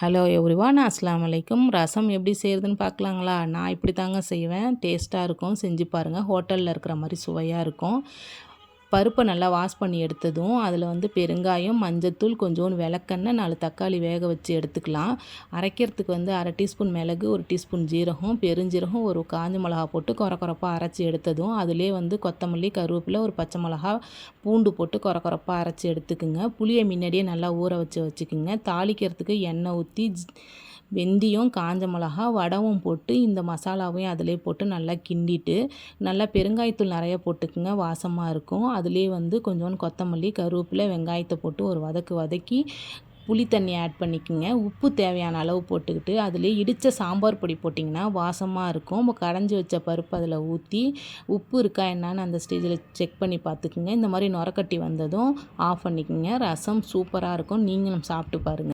Hello everyone, அஸ்ஸலாமு அலைக்கும். ரசம் எப்படி செய்கிறதுன்னு பார்க்கலாங்களா? நான் இப்படி தாங்க செய்வேன். டேஸ்ட்டாக இருக்கும், செஞ்சு பாருங்கள். ஹோட்டலில் இருக்கிற மாதிரி சுவையாக இருக்கும். பருப்பை நல்லா வாஷ் பண்ணி எடுத்ததும் அதில் பெருங்காயம், மஞ்சத்தூள், கொஞ்சோண்டு விளக்கெண்ணெய், 4 தக்காளி வேக வச்சு எடுத்துக்கலாம். அரைக்கிறதுக்கு 1/2 டீஸ்பூன் மிளகு, 1 டீஸ்பூன் ஜீரகம், பெருஞ்சீரகம், ஒரு காஞ்ச மிளகா போட்டு கொரப்பாக அரைச்சி எடுத்ததும் அதிலே கொத்தமல்லி, கருவேப்பிலை, ஒரு பச்சை மிளகா, பூண்டு போட்டு கொரப்பாக அரைச்சி எடுத்துக்குங்க. புளியை முன்னாடியே நல்லா ஊற வச்சுக்குங்க. தாளிக்கிறதுக்கு எண்ணெய் ஊற்றி வெந்தயம், காஞ்ச மிளகா, வடவும் போட்டு இந்த மசாலாவையும் அதிலே போட்டு நல்லா கிண்டிட்டு, நல்லா பெருங்காயத்தூள் நிறைய போட்டுக்குங்க, வாசமாக இருக்கும். அதிலே கொஞ்சோண்டு கொத்தமல்லி, கருவேப்பிலை, வெங்காயத்தை போட்டு ஒரு வதக்கி புளி தண்ணி ஆட் பண்ணிக்கோங்க. உப்பு தேவையான அளவு போட்டுக்கிட்டு அதிலே இடித்த சாம்பார் பொடி போட்டிங்கன்னா வாசமாக இருக்கும். கடைஞ்சி வச்ச பருப்பு அதில் ஊற்றி உப்பு இருக்கா என்னான்னு அந்த ஸ்டேஜில் செக் பண்ணி பார்த்துக்குங்க. இந்த மாதிரி நுரக்கட்டி வந்ததும் ஆஃப் பண்ணிக்கோங்க. ரசம் சூப்பராக இருக்கும். நீங்களும் சாப்பிட்டு பாருங்கள்.